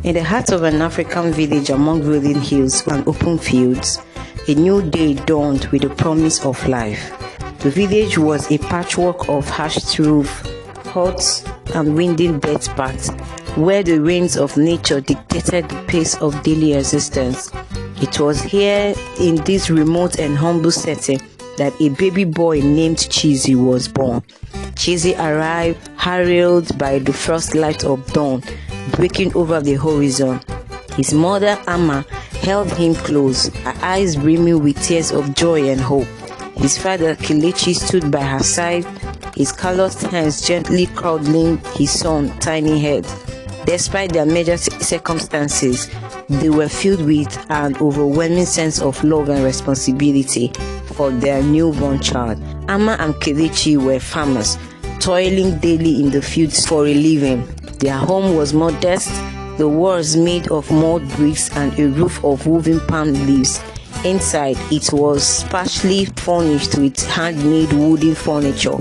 In the heart of an African village among rolling hills and open fields, a new day dawned with the promise of life. The village was a patchwork of thatched roofs, huts, and winding bed paths, where the rains of nature dictated the pace of daily existence. It was here, in this remote and humble setting, that a baby boy named Chizi was born. Chizi arrived, heralded by the first light of dawn, breaking over the horizon. His mother, Amma, held him close, her eyes brimming with tears of joy and hope. His father, Kelechi, stood by her side, his calloused hands gently cradling his son's tiny head. Despite their major circumstances, they were filled with an overwhelming sense of love and responsibility for their newborn child. Amma and Kelechi were farmers, toiling daily in the fields for a living. Their home was modest, the walls made of mud bricks and a roof of woven palm leaves. Inside, it was sparsely furnished with handmade wooden furniture,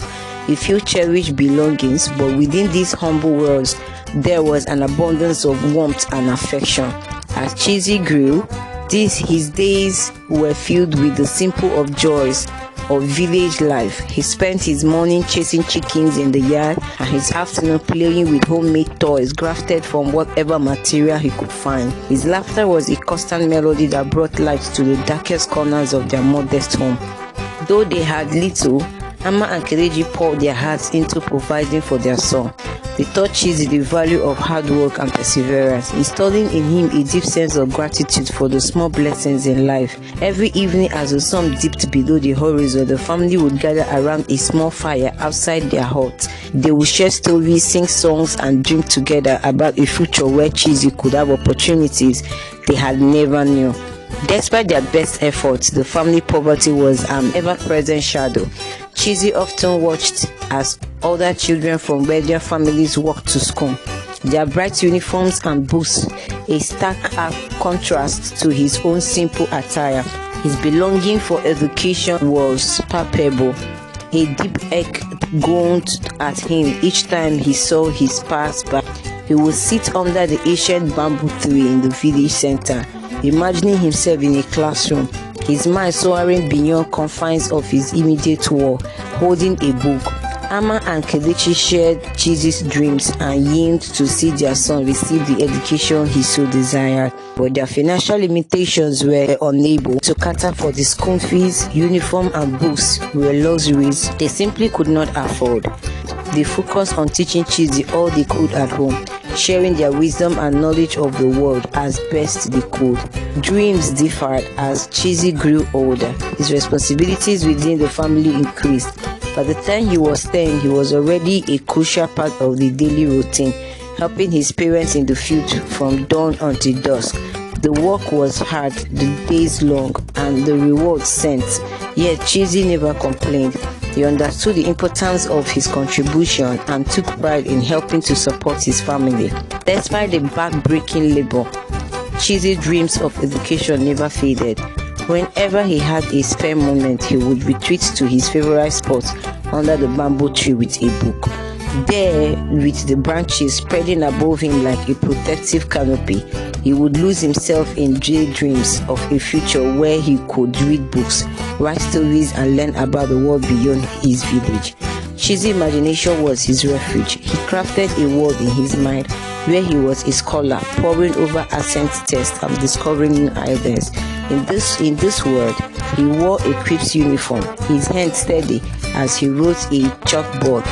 a few cherished belongings, but within these humble walls, there was an abundance of warmth and affection. As Chizi grew, his days were filled with the simple of joys of village life. He spent his morning chasing chickens in the yard and his afternoon playing with homemade toys grafted from whatever material he could find. His laughter was a constant melody that brought light to the darkest corners of their modest home. Though they had little, Amma and Kelechi poured their hearts into providing for their son. They taught Chizi the value of hard work and perseverance, instilling in him a deep sense of gratitude for the small blessings in life. Every evening as the sun dipped below the horizon, the family would gather around a small fire outside their hut. They would share stories, sing songs, and dream together about a future where Chizi could have opportunities they had never knew. Despite their best efforts, the family poverty was an ever-present shadow. Chizi often watched as other children from wealthier families walked to school. Their bright uniforms and books, a stark contrast to his own simple attire. His belonging for education was palpable. A deep ache groaned at him each time he saw his pass by. He would sit under the ancient bamboo tree in the village center, imagining himself in a classroom, his mind soaring beyond confines of his immediate world, holding a book. Amma and Kelechi shared Chizi's dreams and yearned to see their son receive the education he so desired, but their financial limitations were unable to cater for the school fees, uniform, and books were luxuries they simply could not afford. They focused on teaching Chizi all they could at home, sharing their wisdom and knowledge of the world as best they could. Dreams differed as Chizi grew older. His responsibilities within the family increased. By the time he was 10, he was already a crucial part of the daily routine, helping his parents in the field from dawn until dusk. The work was hard, the days long, and the reward sent. Yet Chizi never complained. He understood the importance of his contribution and took pride in helping to support his family. Despite the back-breaking labor, Chizi's dreams of education never faded. Whenever he had a spare moment, he would retreat to his favorite spot under the bamboo tree with a book. There, with the branches spreading above him like a protective canopy, he would lose himself in daydreams of a future where he could read books, write stories, and learn about the world beyond his village. Chizi's imagination was his refuge. He crafted a world in his mind where he was a scholar, poring over accent tests and discovering new ideas. In this world, he wore a crisp uniform, his hand steady as he wrote a chalkboard.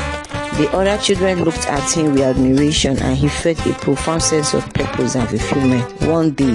The other children looked at him with admiration, and he felt a profound sense of purpose and fulfillment. One day,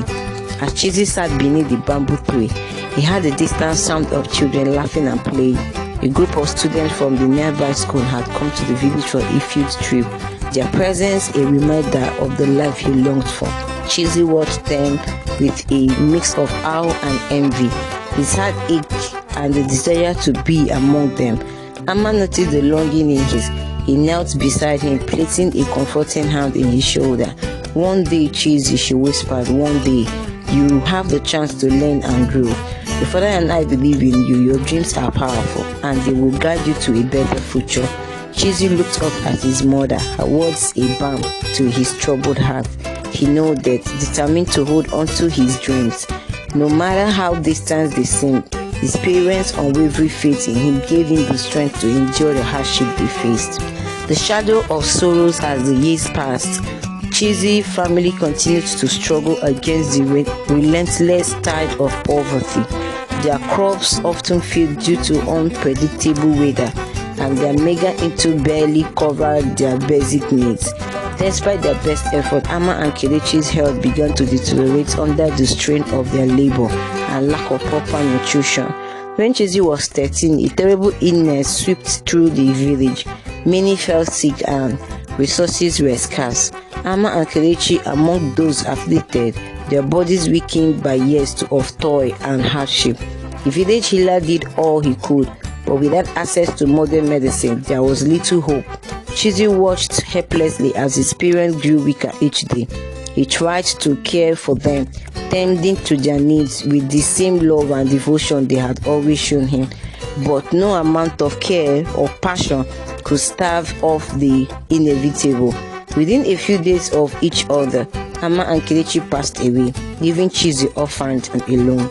as Chizi sat beneath the bamboo tree, he heard the distant sound of children laughing and playing. A group of students from the nearby school had come to the village for a field trip, their presence a reminder of the life he longed for. Chizi watched them with a mix of awe and envy. His heart ached and the desire to be among them. Amma noticed the longing in his. He knelt beside him, placing a comforting hand in his shoulder. One day, Chizi, she whispered, one day, you have the chance to learn and grow. Your father and I believe in you. Your dreams are powerful, and they will guide you to a better future. Chizi looked up at his mother, her words a balm to his troubled heart. he nodded, determined to hold on to his dreams. No matter how distant they seemed, his parents' unwavering faith in him gave him the strength to endure the hardship they faced. The shadow of sorrows as the years passed, Chizi family continued to struggle against the relentless tide of poverty. Their crops often failed due to unpredictable weather, and their meager income barely covered their basic needs. Despite their best effort, Amma and Kelechi's health began to deteriorate under the strain of their labor and lack of proper nutrition. When Chizi was 13, a terrible illness swept through the village. Many fell sick and resources were scarce. Amma and Kelechi among those afflicted, their bodies weakened by years of toil and hardship. The village healer did all he could, but without access to modern medicine, there was little hope. Chizi watched helplessly as his parents grew weaker each day. He tried to care for them, tending to their needs with the same love and devotion they had always shown him. But no amount of care or passion could stave off the inevitable. Within a few days of each other, Amma and Kelechi passed away, leaving Chizi orphaned and alone.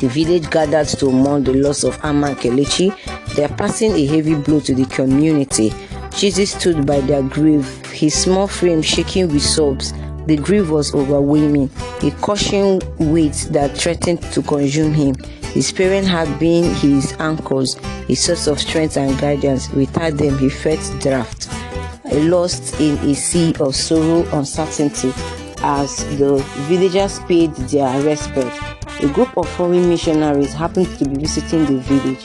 The village gathered to mourn the loss of Amma and Kelechi, their passing a heavy blow to the community. Chizi stood by their grave, his small frame shaking with sobs. The grief was overwhelming, a crushing weight that threatened to consume him. His parents had been his anchors, a source of strength and guidance. Without them, he felt draft, lost in a sea of sorrow and uncertainty. As the villagers paid their respect, a group of foreign missionaries happened to be visiting the village.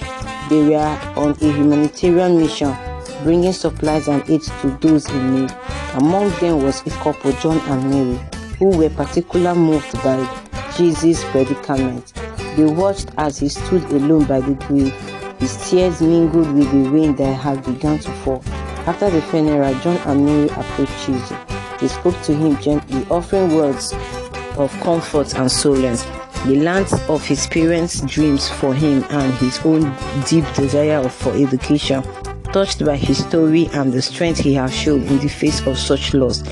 They were on a humanitarian mission, bringing supplies and aid to those in need. Among them was a couple, John and Mary, who were particularly moved by Jesus' predicament. They watched as he stood alone by the grave. His tears mingled with the rain that had begun to fall. After the funeral, John and Mary approached Chizi. They spoke to him gently, offering words of comfort and solace. They learned of his parents' dreams for him and his own deep desire for education. Touched by his story and the strength he has shown in the face of such loss,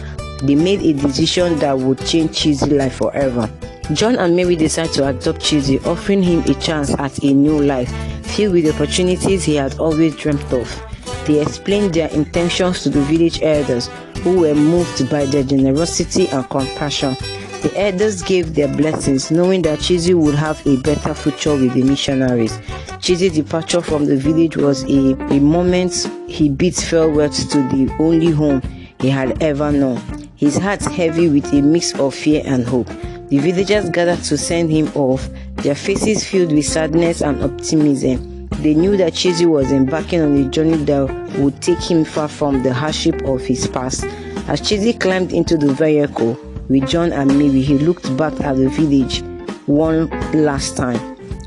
they made a decision that would change Chizi's life forever. John and Mary decided to adopt Chizi, offering him a chance at a new life, filled with opportunities he had always dreamt of. They explained their intentions to the village elders, who were moved by their generosity and compassion. The elders gave their blessings, knowing that Chizi would have a better future with the missionaries. Chizi's departure from the village was a moment he bid farewell to the only home he had ever known. His heart heavy with a mix of fear and hope. The villagers gathered to send him off, their faces filled with sadness and optimism. They knew that Chizi was embarking on a journey that would take him far from the hardship of his past. As Chizi climbed into the vehicle with John and Mary, he looked back at the village one last time.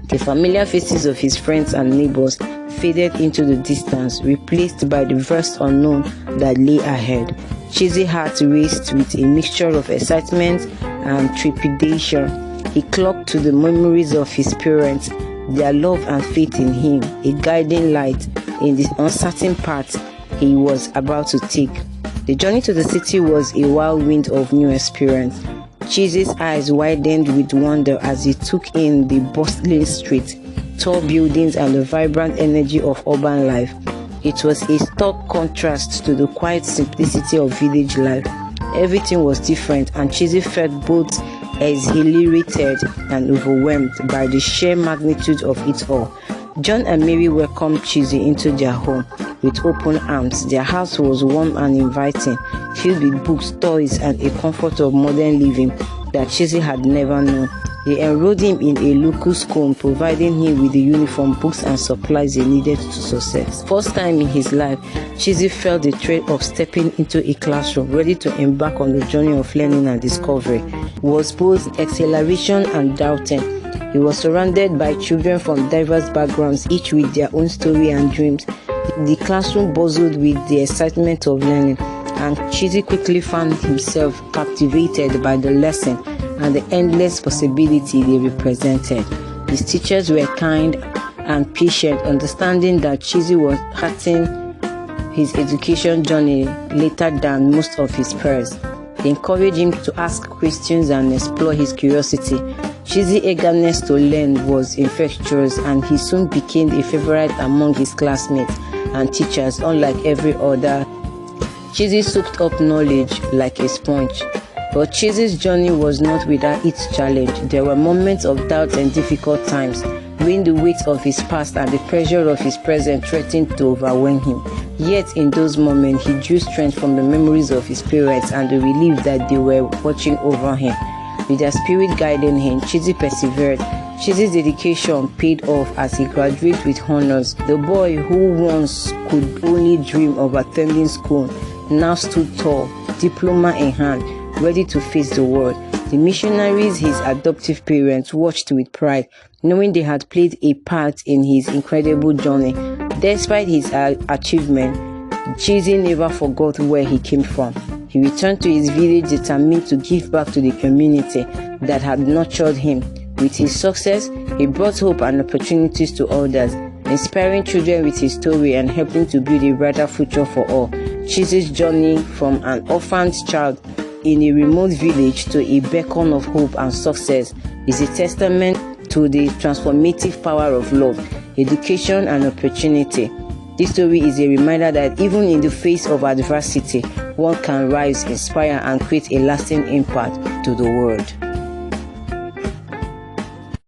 The familiar faces of his friends and neighbors faded into the distance, replaced by the vast unknown that lay ahead. Chizi's heart raced with a mixture of excitement and trepidation. He clung to the memories of his parents, their love and faith in him, a guiding light in the uncertain path he was about to take. The journey to the city was a whirlwind of new experience. Chizi's eyes widened with wonder as he took in the bustling streets, tall buildings, and the vibrant energy of urban life. It was a stark contrast to the quiet simplicity of village life. Everything was different, and Chizi felt both exhilarated and overwhelmed by the sheer magnitude of it all. John and Mary welcomed Chizi into their home with open arms. Their house was warm and inviting, filled with books, toys, and a comfort of modern living that Chizi had never known. They enrolled him in a local school, providing him with the uniform, books, and supplies he needed to success. First time in his life, Chizi felt the thrill of stepping into a classroom, ready to embark on the journey of learning and discovery. It was both exhilaration and doubting. He was surrounded by children from diverse backgrounds, each with their own story and dreams. The classroom buzzed with the excitement of learning, and Chizi quickly found himself captivated by the lesson and the endless possibility they represented. His teachers were kind and patient, understanding that Chizi was starting his education journey later than most of his peers. They encouraged him to ask questions and explore his curiosity. Chizi's eagerness to learn was infectious, and he soon became a favorite among his classmates and teachers. Unlike every other, Chizi soaked up knowledge like a sponge. But Chizi's journey was not without its challenge. There were moments of doubt and difficult times, when the weight of his past and the pressure of his present threatened to overwhelm him. Yet in those moments, he drew strength from the memories of his parents and the relief that they were watching over him. With their spirit guiding him, Chizi persevered. Chizi's dedication paid off as he graduated with honors. The boy who once could only dream of attending school now stood tall, diploma in hand, ready to face the world. The missionaries, his adoptive parents, watched with pride, knowing they had played a part in his incredible journey. Despite his achievement, Chizi never forgot where he came from. He returned to his village determined to give back to the community that had nurtured him. With his success, he brought hope and opportunities to others, inspiring children with his story and helping to build a brighter future for all. Chizi's journey from an orphaned child in a remote village to a beacon of hope and success is a testament to the transformative power of love, education, and opportunity. This story is a reminder that even in the face of adversity, one can rise, inspire, and create a lasting impact to the world.